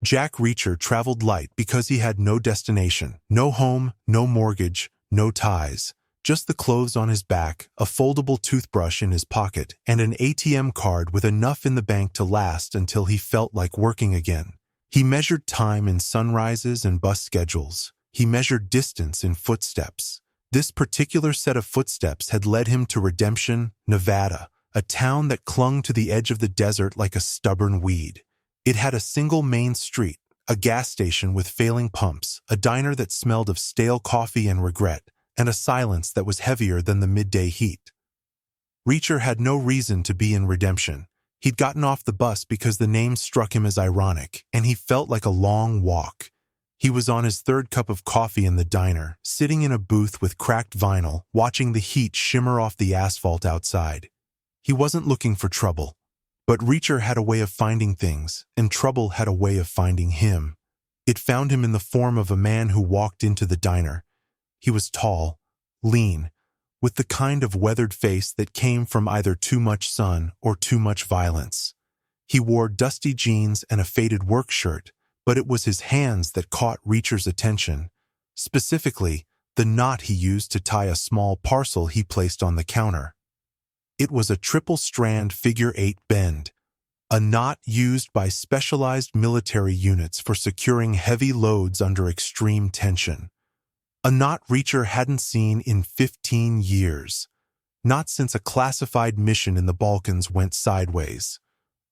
Jack Reacher traveled light because he had no destination, no home, no mortgage, no ties. Just the clothes on his back, a foldable toothbrush in his pocket, and an ATM card with enough in the bank to last until he felt like working again. He measured time in sunrises and bus schedules. He measured distance in footsteps. This particular set of footsteps had led him to Redemption, Nevada, a town that clung to the edge of the desert like a stubborn weed. It had a single main street, a gas station with failing pumps, a diner that smelled of stale coffee and regret, and a silence that was heavier than the midday heat. Reacher had no reason to be in Redemption. He'd gotten off the bus because the name struck him as ironic, and he felt like a long walk. He was on his third cup of coffee in the diner, sitting in a booth with cracked vinyl, watching the heat shimmer off the asphalt outside. He wasn't looking for trouble. But Reacher had a way of finding things, and trouble had a way of finding him. It found him in the form of a man who walked into the diner. He was tall, lean, with the kind of weathered face that came from either too much sun or too much violence. He wore dusty jeans and a faded work shirt, but it was his hands that caught Reacher's attention. Specifically, the knot he used to tie a small parcel he placed on the counter. It was a triple-strand figure-8 bend, a knot used by specialized military units for securing heavy loads under extreme tension. A knot Reacher hadn't seen in 15 years, not since a classified mission in the Balkans went sideways.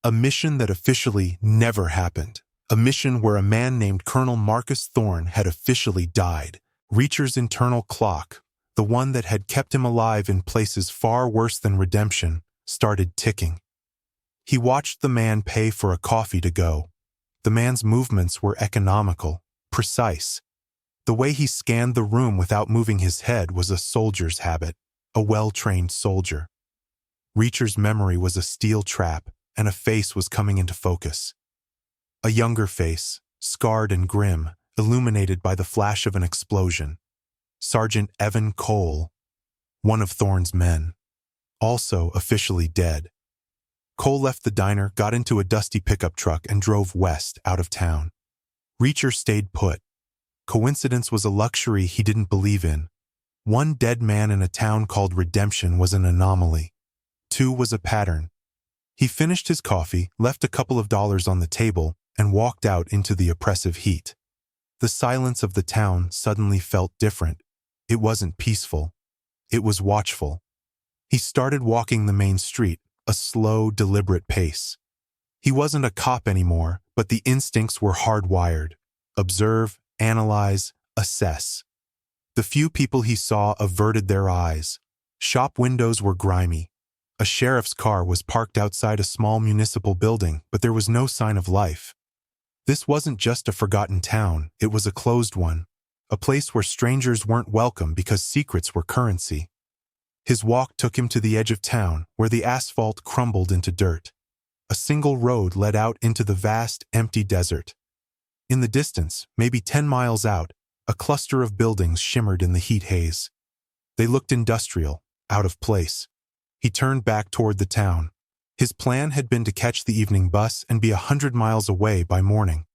A mission that officially never happened. A mission where a man named Colonel Marcus Thorne had officially died. Reacher's internal clock, the one that had kept him alive in places far worse than Redemption, started ticking. He watched the man pay for a coffee to go. The man's movements were economical, precise. The way he scanned the room without moving his head was a soldier's habit, a well-trained soldier. Reacher's memory was a steel trap, and a face was coming into focus. A younger face, scarred and grim, illuminated by the flash of an explosion. Sergeant Evan Cole, one of Thorne's men, also officially dead. Cole left the diner, got into a dusty pickup truck, and drove west, out of town. Reacher stayed put. Coincidence was a luxury he didn't believe in. One dead man in a town called Redemption was an anomaly. Two was a pattern. He finished his coffee, left a couple of dollars on the table, and walked out into the oppressive heat. The silence of the town suddenly felt different. It wasn't peaceful. It was watchful. He started walking the main street, a slow, deliberate pace. He wasn't a cop anymore, but the instincts were hardwired. Observe, analyze, assess. The few people he saw averted their eyes. Shop windows were grimy. A sheriff's car was parked outside a small municipal building, but there was no sign of life. This wasn't just a forgotten town, it was a closed one. A place where strangers weren't welcome because secrets were currency. His walk took him to the edge of town, where the asphalt crumbled into dirt. A single road led out into the vast, empty desert. In the distance, maybe 10 miles out, a cluster of buildings shimmered in the heat haze. They looked industrial, out of place. He turned back toward the town. His plan had been to catch the evening bus and be 100 miles away by morning.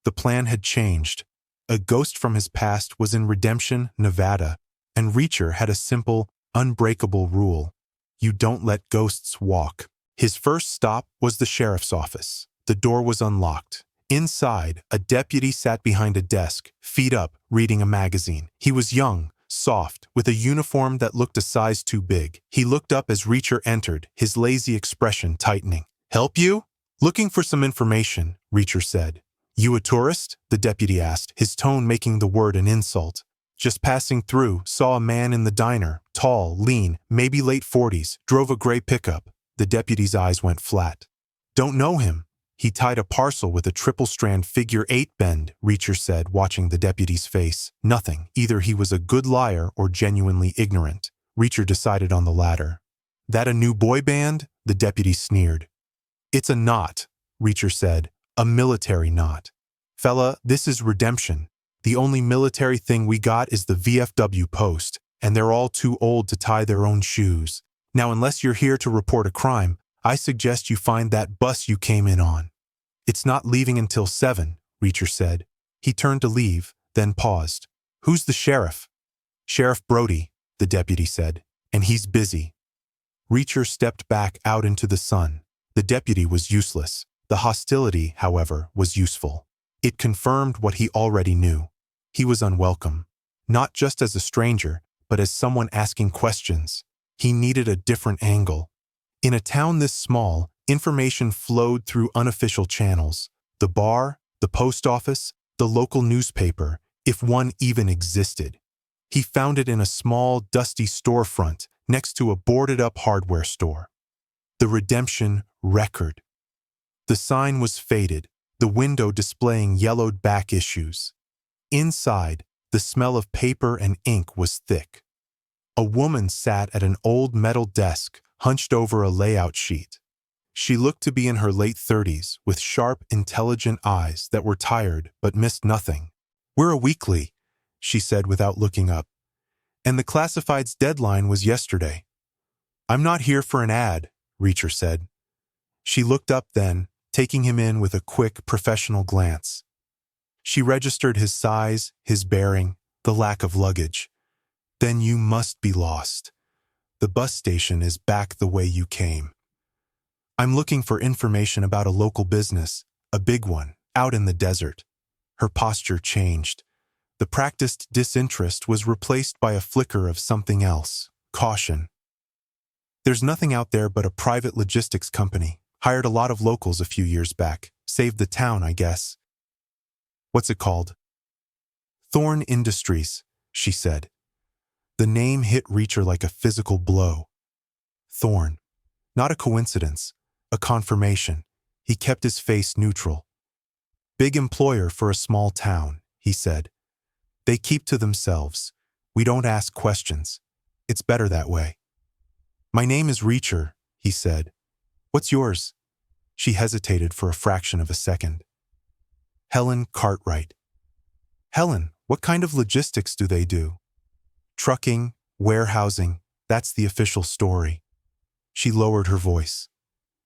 The plan had changed. A ghost from his past was in Redemption, Nevada, and Reacher had a simple, unbreakable rule. You don't let ghosts walk. His first stop was the sheriff's office. The door was unlocked. Inside, a deputy sat behind a desk, feet up, reading a magazine. He was young, soft, with a uniform that looked a size too big. He looked up as Reacher entered, his lazy expression tightening. "Help you?" "Looking for some information," Reacher said. "You a tourist?" the deputy asked, his tone making the word an insult. "Just passing through, saw a man in the diner, tall, lean, maybe late 40s, drove a gray pickup." The deputy's eyes went flat. "Don't know him." "He tied a parcel with a triple-strand figure-8 bend," Reacher said, watching the deputy's face. Nothing. Either he was a good liar or genuinely ignorant. Reacher decided on the latter. "That a new boy band?" the deputy sneered. "It's a knot," Reacher said. "A military knot. Fella, this is Redemption. The only military thing we got is the VFW post, and they're all too old to tie their own shoes. Now, unless you're here to report a crime, I suggest you find that bus you came in on. It's not leaving until 7, Reacher said. He turned to leave, then paused. Who's the sheriff? Sheriff Brody, the deputy said, and he's busy. Reacher stepped back out into the sun. The deputy was useless. The hostility, however, was useful. It confirmed what he already knew. He was unwelcome. Not just as a stranger, but as someone asking questions. He needed a different angle. In a town this small, information flowed through unofficial channels. The bar, the post office, the local newspaper, if one even existed. He found it in a small, dusty storefront next to a boarded-up hardware store. The Redemption Record. The sign was faded, the window displaying yellowed back issues. Inside, the smell of paper and ink was thick. A woman sat at an old metal desk, hunched over a layout sheet. She looked to be in her late 30s, with sharp, intelligent eyes that were tired but missed nothing. "We're a weekly," she said without looking up. "And the classified's deadline was yesterday." "I'm not here for an ad," Reacher said. She looked up then, taking him in with a quick, professional glance. She registered his size, his bearing, the lack of luggage. "Then you must be lost. The bus station is back the way you came." "I'm looking for information about a local business, a big one, out in the desert." Her posture changed. The practiced disinterest was replaced by a flicker of something else, caution. "There's nothing out there but a private logistics company. Hired a lot of locals a few years back. Saved the town, I guess." "What's it called?" "Thorn Industries," she said. The name hit Reacher like a physical blow. Thorn. Not a coincidence, a confirmation. He kept his face neutral. "Big employer for a small town," he said. "They keep to themselves. We don't ask questions. It's better that way." "My name is Reacher," he said. "What's yours?" She hesitated for a fraction of a second. "Helen Cartwright." "Helen, what kind of logistics do they do?" "Trucking, warehousing, that's the official story." She lowered her voice.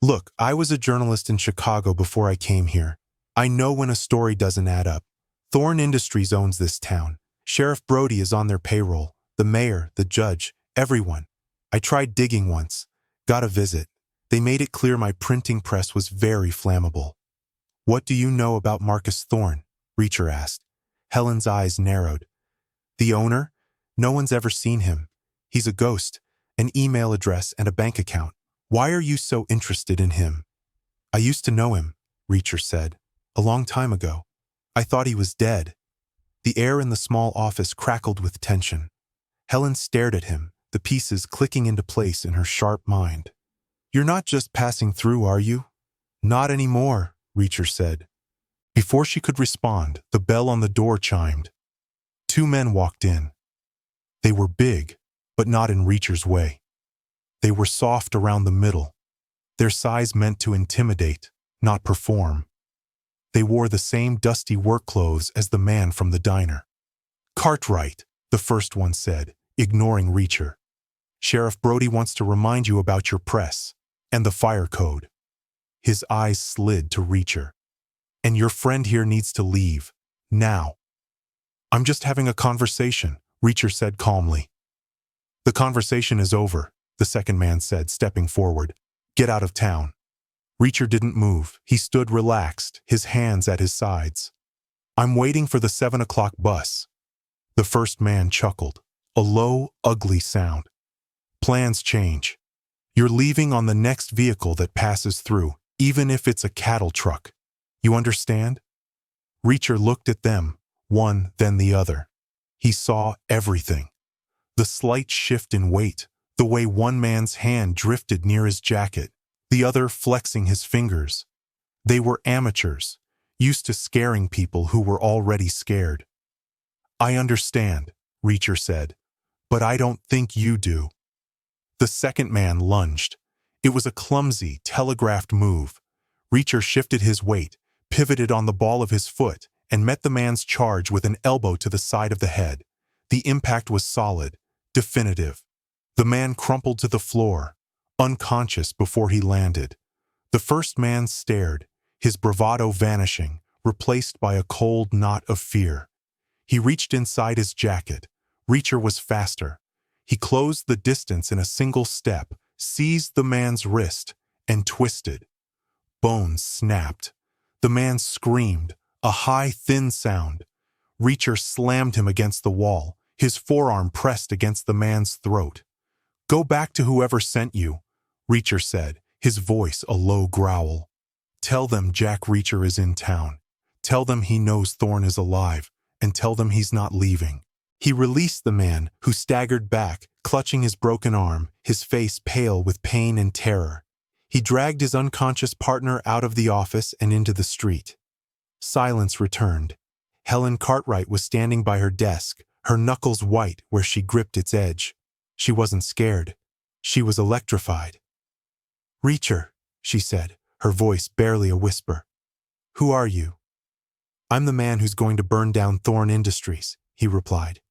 "Look, I was a journalist in Chicago before I came here. I know when a story doesn't add up. Thorn Industries owns this town. Sheriff Brody is on their payroll. The mayor, the judge, everyone. I tried digging once. Got a visit. They made it clear my printing press was very flammable." "What do you know about Marcus Thorn?" Reacher asked. Helen's eyes narrowed. "The owner? No one's ever seen him. He's a ghost, an email address and a bank account. Why are you so interested in him?" "I used to know him," Reacher said. "A long time ago. I thought he was dead." The air in the small office crackled with tension. Helen stared at him, the pieces clicking into place in her sharp mind. "You're not just passing through, are you?" "Not anymore," Reacher said. Before she could respond, the bell on the door chimed. 2 men walked in. They were big, but not in Reacher's way. They were soft around the middle. Their size meant to intimidate, not perform. They wore the same dusty work clothes as the man from the diner. "Cartwright," the first one said, ignoring Reacher. "Sheriff Brody wants to remind you about your press and the fire code." His eyes slid to Reacher. "And your friend here needs to leave. Now." "I'm just having a conversation," Reacher said calmly. "The conversation is over," the second man said, stepping forward. "Get out of town." Reacher didn't move. He stood relaxed, his hands at his sides. "I'm waiting for the 7 o'clock bus." The first man chuckled. A low, ugly sound. "Plans change. You're leaving on the next vehicle that passes through, even if it's a cattle truck. You understand?" Reacher looked at them, one then the other. He saw everything. The slight shift in weight, the way one man's hand drifted near his jacket, the other flexing his fingers. They were amateurs, used to scaring people who were already scared. "I understand," Reacher said, "but I don't think you do." The second man lunged. It was a clumsy, telegraphed move. Reacher shifted his weight, pivoted on the ball of his foot, and met the man's charge with an elbow to the side of the head. The impact was solid, definitive. The man crumpled to the floor, unconscious before he landed. The first man stared, his bravado vanishing, replaced by a cold knot of fear. He reached inside his jacket. Reacher was faster. He closed the distance in a single step, seized the man's wrist, and twisted. Bones snapped. The man screamed, a high, thin sound. Reacher slammed him against the wall, his forearm pressed against the man's throat. "Go back to whoever sent you," Reacher said, his voice a low growl. "Tell them Jack Reacher is in town. Tell them he knows Thorne is alive, and tell them he's not leaving." He released the man, who staggered back, clutching his broken arm, his face pale with pain and terror. He dragged his unconscious partner out of the office and into the street. Silence returned. Helen Cartwright was standing by her desk, her knuckles white where she gripped its edge. She wasn't scared. She was electrified. "Reacher," she said, her voice barely a whisper. "Who are you?" "I'm the man who's going to burn down Thorne Industries," he replied.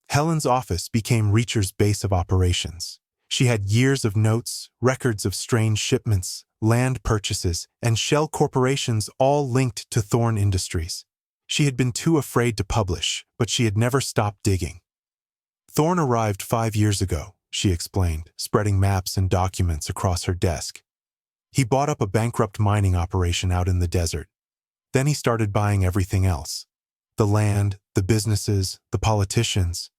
Helen's office became Reacher's base of operations. She had years of notes, records of strange shipments, land purchases, and shell corporations all linked to Thorne Industries. She had been too afraid to publish, but she had never stopped digging. "Thorne arrived 5 years ago," she explained, spreading maps and documents across her desk. "He bought up a bankrupt mining operation out in the desert. Then he started buying everything else. The land, the businesses, the politicians.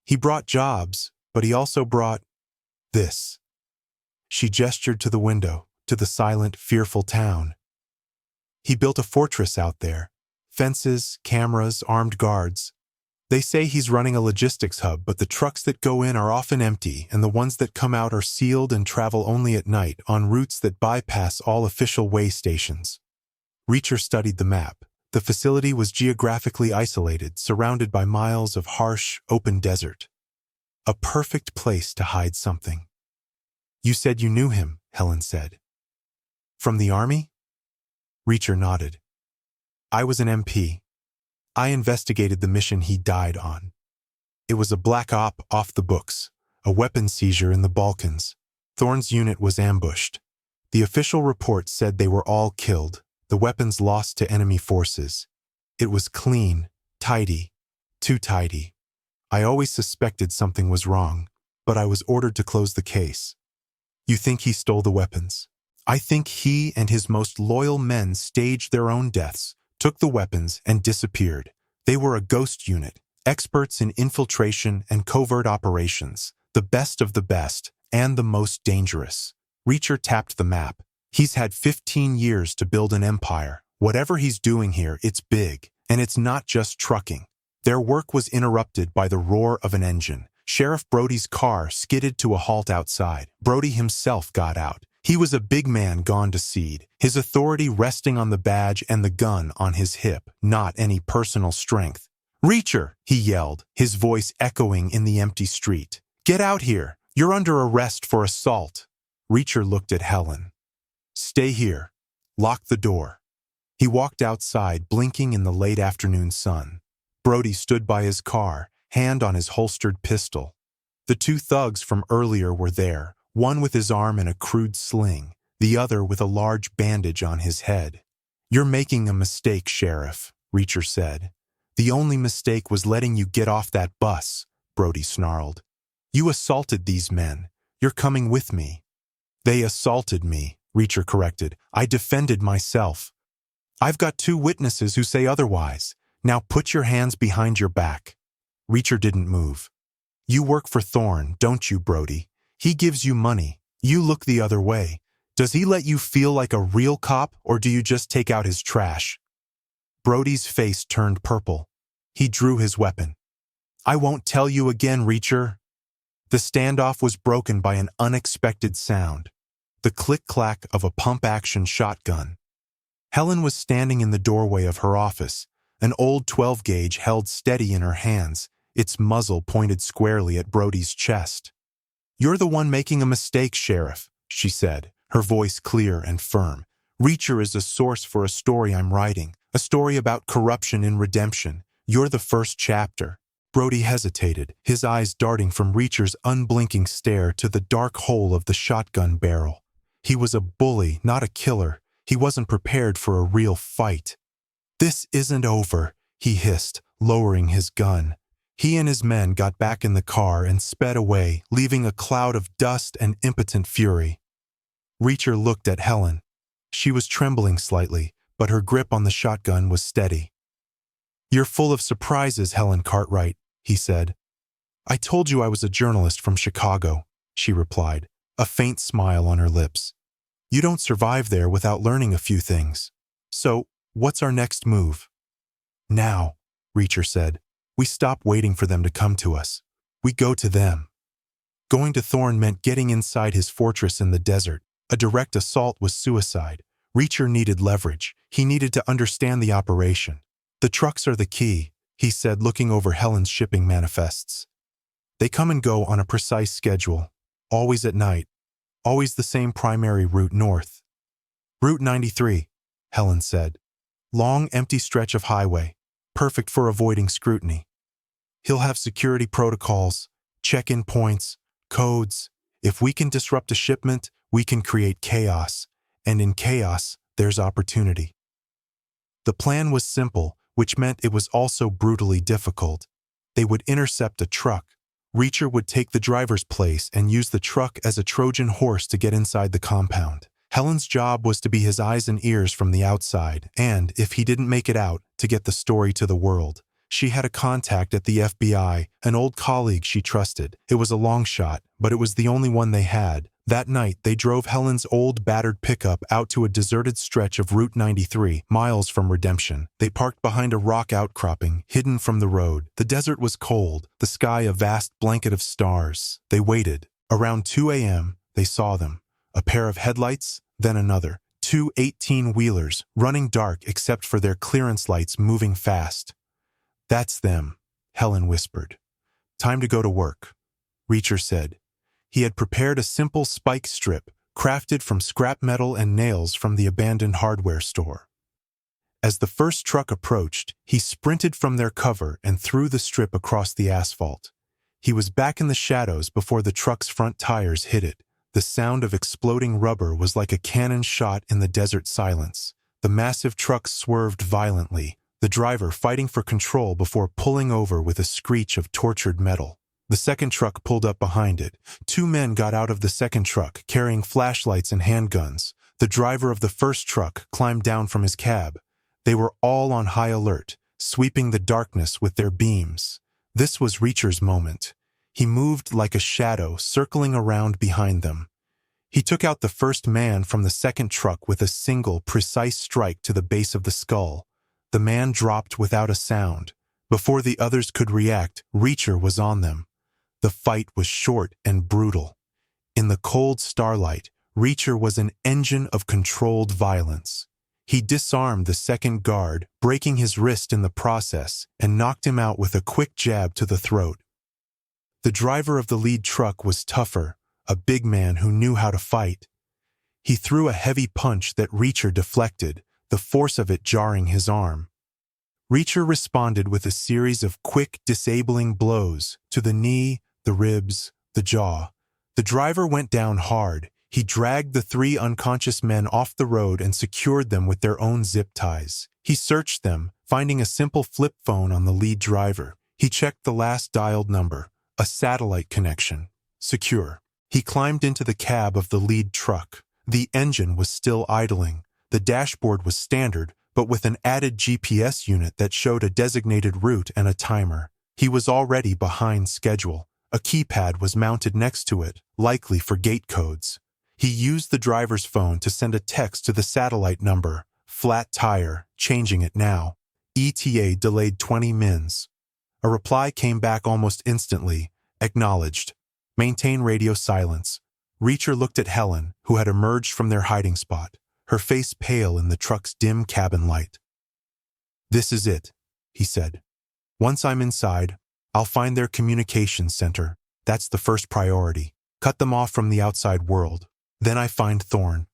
He brought jobs, but he also brought this." She gestured to the window, to the silent, fearful town. "He built a fortress out there. Fences, cameras, armed guards. They say he's running a logistics hub, but the trucks that go in are often empty, and the ones that come out are sealed and travel only at night on routes that bypass all official way stations." Reacher studied the map. The facility was geographically isolated, surrounded by miles of harsh, open desert. A perfect place to hide something. "You said you knew him," Helen said. "From the army?" Reacher nodded. "I was an MP. I investigated the mission he died on. It was a black op off the books, a weapons seizure in the Balkans. Thorne's unit was ambushed. The official report said they were all killed, the weapons lost to enemy forces. It was clean, tidy, too tidy. I always suspected something was wrong, but I was ordered to close the case." "You think he stole the weapons?" "I think he and his most loyal men staged their own deaths, took the weapons, and disappeared. They were a ghost unit, experts in infiltration and covert operations, the best of the best, and the most dangerous." Reacher tapped the map. "He's had 15 years to build an empire. Whatever he's doing here, it's big, and it's not just trucking." Their work was interrupted by the roar of an engine. Sheriff Brody's car skidded to a halt outside. Brody himself got out. He was a big man gone to seed, his authority resting on the badge and the gun on his hip, not any personal strength. "Reacher!" he yelled, his voice echoing in the empty street. "Get out here! You're under arrest for assault!" Reacher looked at Helen. "Stay here. Lock the door." He walked outside, blinking in the late afternoon sun. Brody stood by his car, hand on his holstered pistol. The two thugs from earlier were there, one with his arm in a crude sling, the other with a large bandage on his head. "You're making a mistake, Sheriff," Reacher said. "The only mistake was letting you get off that bus," Brody snarled. "You assaulted these men. You're coming with me." "They assaulted me," Reacher corrected. "I defended myself." "I've got 2 witnesses who say otherwise. Now put your hands behind your back." Reacher didn't move. "You work for Thorne, don't you, Brody? He gives you money. You look the other way. Does he let you feel like a real cop, or do you just take out his trash?" Brody's face turned purple. He drew his weapon. "I won't tell you again, Reacher." The standoff was broken by an unexpected sound. The click-clack of a pump-action shotgun. Helen was standing in the doorway of her office, an old 12-gauge held steady in her hands, its muzzle pointed squarely at Brody's chest. "You're the one making a mistake, Sheriff," she said, her voice clear and firm. "Reacher is a source for a story I'm writing, a story about corruption and redemption. You're the first chapter." Brody hesitated, his eyes darting from Reacher's unblinking stare to the dark hole of the shotgun barrel. He was a bully, not a killer. He wasn't prepared for a real fight. "This isn't over," he hissed, lowering his gun. He and his men got back in the car and sped away, leaving a cloud of dust and impotent fury. Reacher looked at Helen. She was trembling slightly, but her grip on the shotgun was steady. "You're full of surprises, Helen Cartwright," he said. "I told you I was a journalist from Chicago," she replied, a faint smile on her lips. "You don't survive there without learning a few things. So, what's our next move?" "Now," Reacher said. "We stop waiting for them to come to us. We go to them." Going to Thorne meant getting inside his fortress in the desert. A direct assault was suicide. Reacher needed leverage. He needed to understand the operation. "The trucks are the key," he said, looking over Helen's shipping manifests. "They come and go on a precise schedule. Always at night. Always the same primary route north." "Route 93, Helen said. "Long, empty stretch of highway. Perfect for avoiding scrutiny. He'll have security protocols, check-in points, codes. If we can disrupt a shipment, we can create chaos. And in chaos, there's opportunity." The plan was simple, which meant it was also brutally difficult. They would intercept a truck. Reacher would take the driver's place and use the truck as a Trojan horse to get inside the compound. Helen's job was to be his eyes and ears from the outside, and, if he didn't make it out, to get the story to the world. She had a contact at the FBI, an old colleague she trusted. It was a long shot, but it was the only one they had. That night, they drove Helen's old, battered pickup out to a deserted stretch of Route 93, miles from Redemption. They parked behind a rock outcropping, hidden from the road. The desert was cold, the sky a vast blanket of stars. They waited. Around 2 a.m., they saw them. A pair of headlights, then another. Two 18-wheelers, running dark except for their clearance lights moving fast. "That's them," Helen whispered. "Time to go to work," Reacher said. He had prepared a simple spike strip, crafted from scrap metal and nails from the abandoned hardware store. As the first truck approached, he sprinted from their cover and threw the strip across the asphalt. He was back in the shadows before the truck's front tires hit it. The sound of exploding rubber was like a cannon shot in the desert silence. The massive truck swerved violently, the driver fighting for control before pulling over with a screech of tortured metal. The second truck pulled up behind it. Two men got out of the second truck, carrying flashlights and handguns. The driver of the first truck climbed down from his cab. They were all on high alert, sweeping the darkness with their beams. This was Reacher's moment. He moved like a shadow, circling around behind them. He took out the first man from the second truck with a single, precise strike to the base of the skull. The man dropped without a sound. Before the others could react, Reacher was on them. The fight was short and brutal. In the cold starlight, Reacher was an engine of controlled violence. He disarmed the second guard, breaking his wrist in the process, and knocked him out with a quick jab to the throat. The driver of the lead truck was tougher, a big man who knew how to fight. He threw a heavy punch that Reacher deflected, the force of it jarring his arm. Reacher responded with a series of quick, disabling blows to the knee, the ribs, the jaw. The driver went down hard. He dragged the three unconscious men off the road and secured them with their own zip ties. He searched them, finding a simple flip phone on the lead driver. He checked the last dialed number, a satellite connection. Secure. He climbed into the cab of the lead truck. The engine was still idling. The dashboard was standard, but with an added GPS unit that showed a designated route and a timer. He was already behind schedule. A keypad was mounted next to it, likely for gate codes. He used the driver's phone to send a text to the satellite number, "Flat tire, changing it now. ETA delayed 20 mins." A reply came back almost instantly, acknowledged. Maintain radio silence. Reacher looked at Helen, who had emerged from their hiding spot, her face pale in the truck's dim cabin light. "This is it," he said. "Once I'm inside, I'll find their communications center. That's the first priority. Cut them off from the outside world. Then I find Thorne."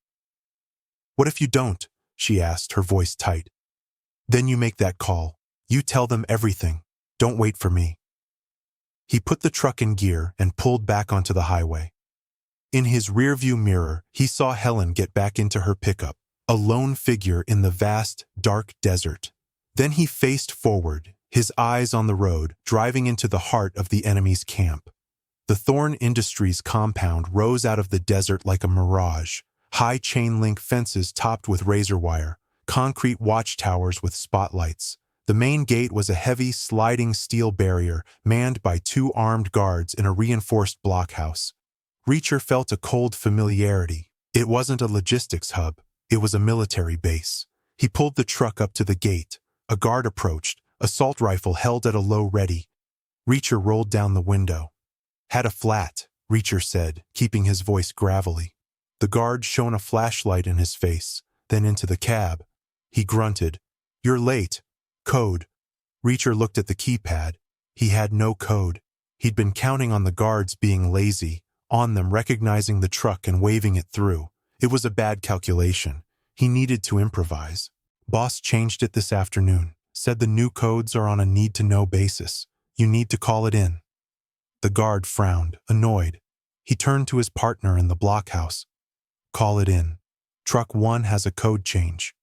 "What if you don't?" she asked, her voice tight. "Then you make that call. You tell them everything. Don't wait for me." He put the truck in gear and pulled back onto the highway. In his rearview mirror, he saw Helen get back into her pickup, a lone figure in the vast, dark desert. Then he faced forward, his eyes on the road, driving into the heart of the enemy's camp. The Thorn Industries compound rose out of the desert like a mirage. High chain-link fences topped with razor wire, concrete watchtowers with spotlights. The main gate was a heavy, sliding steel barrier manned by 2 armed guards in a reinforced blockhouse. Reacher felt a cold familiarity. It wasn't a logistics hub. It was a military base. He pulled the truck up to the gate. A guard approached, assault rifle held at a low ready. Reacher rolled down the window. "Had a flat," Reacher said, keeping his voice gravelly. The guard shone a flashlight in his face, then into the cab. He grunted, "You're late. Code." Reacher looked at the keypad. He had no code. He'd been counting on the guards being lazy, on them recognizing the truck and waving it through. It was a bad calculation. He needed to improvise. "Boss changed it this afternoon. Said the new codes are on a need-to-know basis. You need to call it in." The guard frowned, annoyed. He turned to his partner in the blockhouse. "Call it in. Truck 1 has a code change."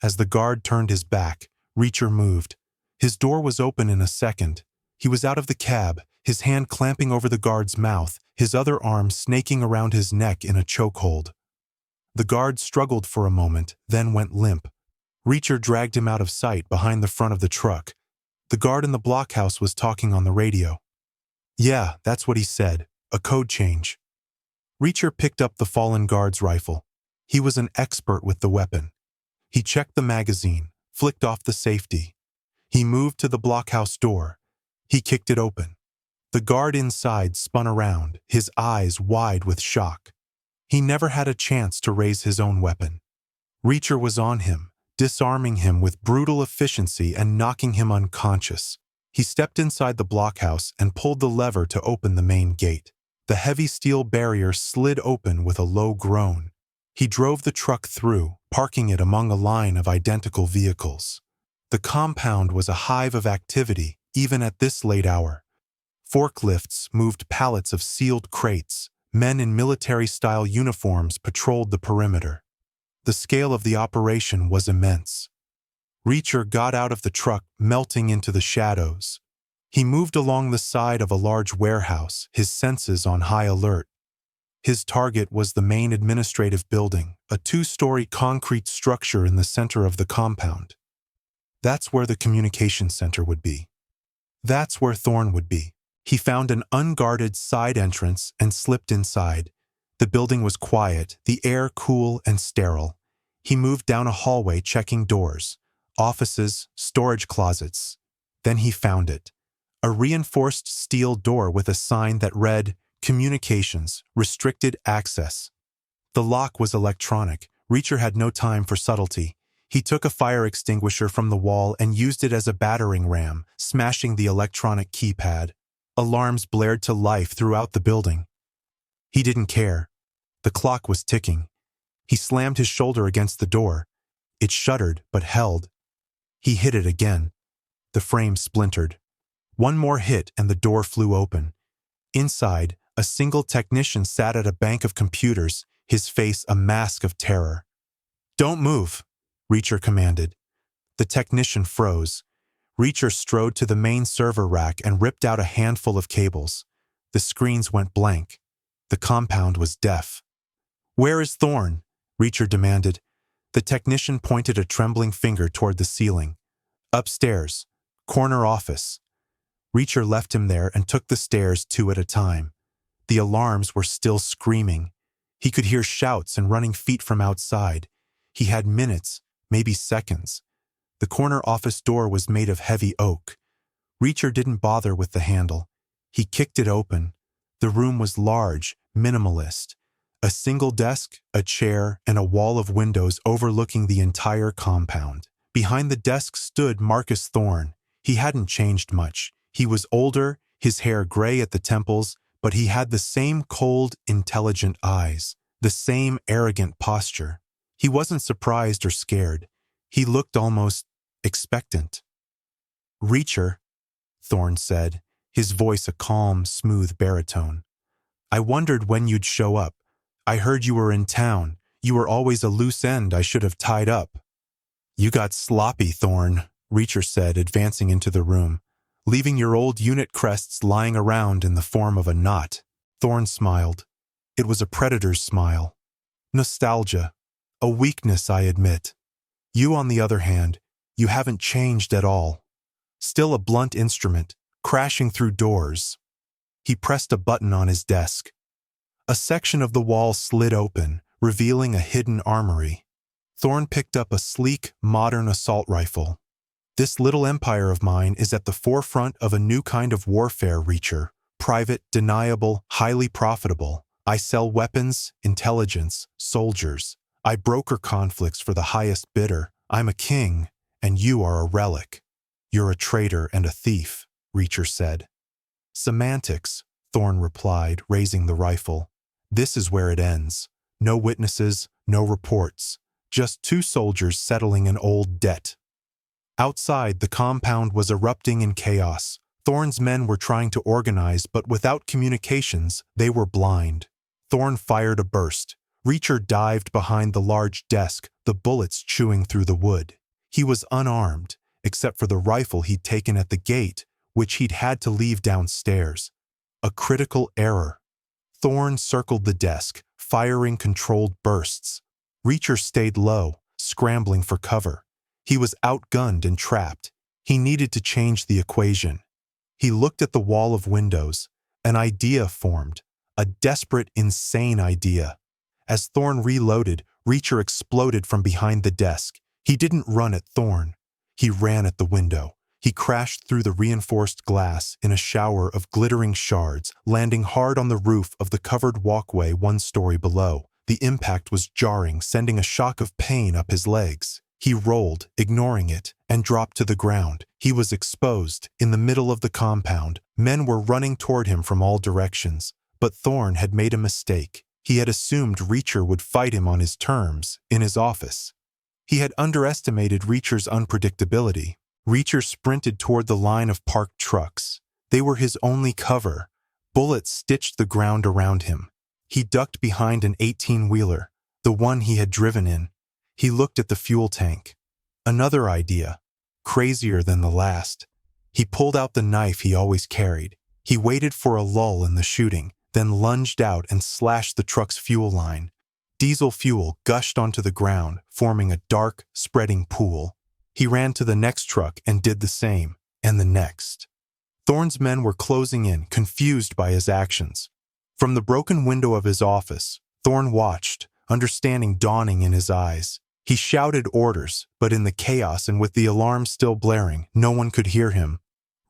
As the guard turned his back, Reacher moved. His door was open in a second. He was out of the cab, his hand clamping over the guard's mouth, his other arm snaking around his neck in a chokehold. The guard struggled for a moment, then went limp. Reacher dragged him out of sight behind the front of the truck. The guard in the blockhouse was talking on the radio. "Yeah, that's what he said. A code change." Reacher picked up the fallen guard's rifle. He was an expert with the weapon. He checked the magazine, flicked off the safety. He moved to the blockhouse door. He kicked it open. The guard inside spun around, his eyes wide with shock. He never had a chance to raise his own weapon. Reacher was on him, disarming him with brutal efficiency and knocking him unconscious. He stepped inside the blockhouse and pulled the lever to open the main gate. The heavy steel barrier slid open with a low groan. He drove the truck through, parking it among a line of identical vehicles. The compound was a hive of activity, even at this late hour. Forklifts moved pallets of sealed crates. Men in military-style uniforms patrolled the perimeter. The scale of the operation was immense. Reacher got out of the truck, melting into the shadows. He moved along the side of a large warehouse, his senses on high alert. His target was the main administrative building, a 2-story concrete structure in the center of the compound. That's where the communication center would be. That's where Thorn would be. He found an unguarded side entrance and slipped inside. The building was quiet, the air cool and sterile. He moved down a hallway checking doors, offices, storage closets. Then he found it. A reinforced steel door with a sign that read, "Communications, Restricted Access." The lock was electronic. Reacher had no time for subtlety. He took a fire extinguisher from the wall and used it as a battering ram, smashing the electronic keypad. Alarms blared to life throughout the building. He didn't care. The clock was ticking. He slammed his shoulder against the door. It shuddered, but held. He hit it again. The frame splintered. One more hit and the door flew open. Inside, a single technician sat at a bank of computers, his face a mask of terror. "Don't move," Reacher commanded. The technician froze. Reacher strode to the main server rack and ripped out a handful of cables. The screens went blank. The compound was deaf. "Where is Thorn?" Reacher demanded. The technician pointed a trembling finger toward the ceiling. "Upstairs. Corner office." Reacher left him there and took the stairs 2 at a time. The alarms were still screaming. He could hear shouts and running feet from outside. He had minutes, maybe seconds. The corner office door was made of heavy oak. Reacher didn't bother with the handle. He kicked it open. The room was large, minimalist. A single desk, a chair, and a wall of windows overlooking the entire compound. Behind the desk stood Marcus Thorn. He hadn't changed much. He was older, his hair gray at the temples, but he had the same cold, intelligent eyes, the same arrogant posture. He wasn't surprised or scared. He looked almost expectant. "Reacher," Thorn said, his voice a calm, smooth baritone. "I wondered when you'd show up. I heard you were in town. You were always a loose end I should have tied up." "You got sloppy, Thorn," Reacher said, advancing into the room, leaving your old unit crests lying around in the form of a knot. Thorne smiled. It was a predator's smile. Nostalgia. A weakness, I admit. You, on the other hand, you haven't changed at all. Still a blunt instrument, crashing through doors. He pressed a button on his desk. A section of the wall slid open, revealing a hidden armory. Thorne picked up a sleek, modern assault rifle. This little empire of mine is at the forefront of a new kind of warfare, Reacher. Private, deniable, highly profitable. I sell weapons, intelligence, soldiers. I broker conflicts for the highest bidder. I'm a king, and you are a relic. You're a traitor and a thief, Reacher said. Semantics, Thorne replied, raising the rifle. This is where it ends. No witnesses, no reports. Just two soldiers settling an old debt. Outside, the compound was erupting in chaos. Thorne's men were trying to organize, but without communications, they were blind. Thorne fired a burst. Reacher dived behind the large desk, the bullets chewing through the wood. He was unarmed, except for the rifle he'd taken at the gate, which he'd had to leave downstairs. A critical error. Thorne circled the desk, firing controlled bursts. Reacher stayed low, scrambling for cover. He was outgunned and trapped. He needed to change the equation. He looked at the wall of windows. An idea formed. A desperate, insane idea. As Thorne reloaded, Reacher exploded from behind the desk. He didn't run at Thorne. He ran at the window. He crashed through the reinforced glass in a shower of glittering shards, landing hard on the roof of the covered walkway 1 story below. The impact was jarring, sending a shock of pain up his legs. He rolled, ignoring it, and dropped to the ground. He was exposed, in the middle of the compound. Men were running toward him from all directions. But Thorne had made a mistake. He had assumed Reacher would fight him on his terms, in his office. He had underestimated Reacher's unpredictability. Reacher sprinted toward the line of parked trucks. They were his only cover. Bullets stitched the ground around him. He ducked behind an 18-wheeler, the one he had driven in. He looked at the fuel tank. Another idea, crazier than the last. He pulled out the knife he always carried. He waited for a lull in the shooting, then lunged out and slashed the truck's fuel line. Diesel fuel gushed onto the ground, forming a dark, spreading pool. He ran to the next truck and did the same, and the next. Thorne's men were closing in, confused by his actions. From the broken window of his office, Thorne watched, understanding dawning in his eyes. He shouted orders, but in the chaos and with the alarm still blaring, no one could hear him.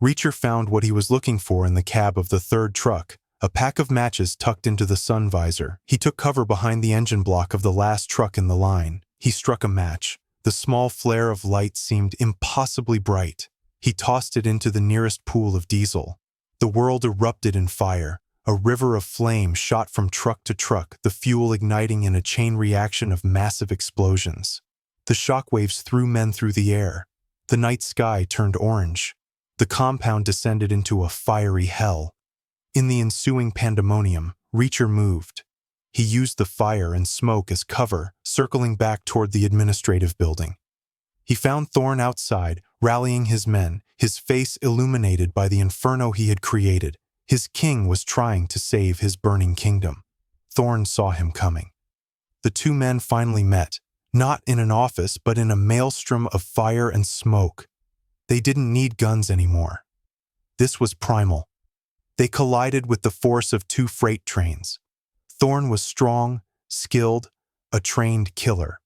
Reacher found what he was looking for in the cab of the third truck, a pack of matches tucked into the sun visor. He took cover behind the engine block of the last truck in the line. He struck a match. The small flare of light seemed impossibly bright. He tossed it into the nearest pool of diesel. The world erupted in fire. A river of flame shot from truck to truck, the fuel igniting in a chain reaction of massive explosions. The shockwaves threw men through the air. The night sky turned orange. The compound descended into a fiery hell. In the ensuing pandemonium, Reacher moved. He used the fire and smoke as cover, circling back toward the administrative building. He found Thorne outside, rallying his men, his face illuminated by the inferno he had created. His king was trying to save his burning kingdom. Thorne saw him coming. The two men finally met, not in an office but in a maelstrom of fire and smoke. They didn't need guns anymore. This was primal. They collided with the force of 2 freight trains. Thorne was strong, skilled, a trained killer.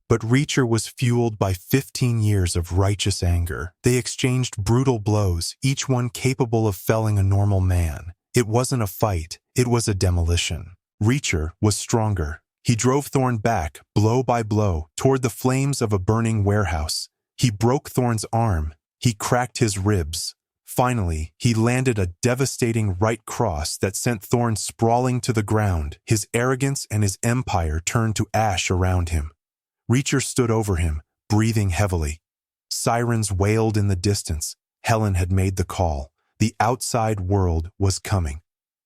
But Reacher was fueled by 15 years of righteous anger. They exchanged brutal blows, each one capable of felling a normal man. It wasn't a fight, it was a demolition. Reacher was stronger. He drove Thorne back, blow by blow, toward the flames of a burning warehouse. He broke Thorne's arm. He cracked his ribs. Finally, he landed a devastating right cross that sent Thorne sprawling to the ground. His arrogance and his empire turned to ash around him. Reacher stood over him, breathing heavily. Sirens wailed in the distance. Helen had made the call. The outside world was coming.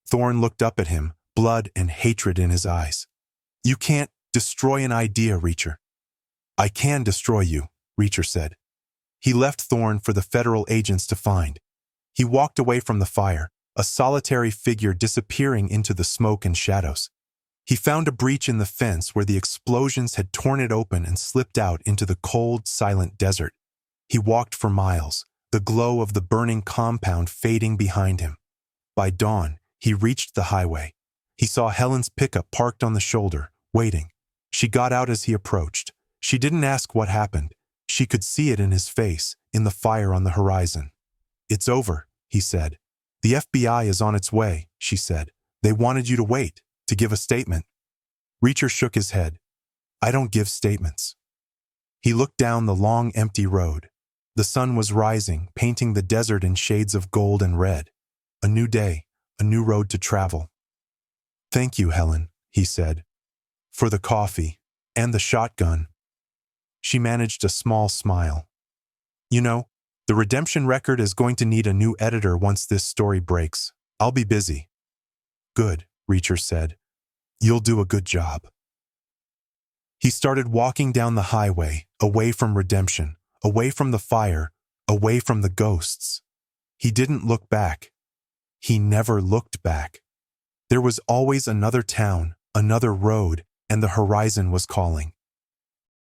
Thorne looked up at him, blood and hatred in his eyes. "You can't destroy an idea, Reacher." "I can destroy you," Reacher said. He left Thorne for the federal agents to find. He walked away from the fire, a solitary figure disappearing into the smoke and shadows. He found a breach in the fence where the explosions had torn it open and slipped out into the cold, silent desert. He walked for miles, the glow of the burning compound fading behind him. By dawn, he reached the highway. He saw Helen's pickup parked on the shoulder, waiting. She got out as he approached. She didn't ask what happened. She could see it in his face, in the fire on the horizon. "It's over," he said. "The FBI is on its way," she said. "They wanted you to wait, to give a statement." Reacher shook his head. "I don't give statements." He looked down the long, empty road. The sun was rising, painting the desert in shades of gold and red. A new day, a new road to travel. "Thank you, Helen," he said, "for the coffee and the shotgun." She managed a small smile. "You know, the Redemption Record is going to need a new editor once this story breaks. I'll be busy." "Good," Reacher said. "You'll do a good job." He started walking down the highway, away from Redemption, away from the fire, away from the ghosts. He didn't look back. He never looked back. There was always another town, another road, and the horizon was calling.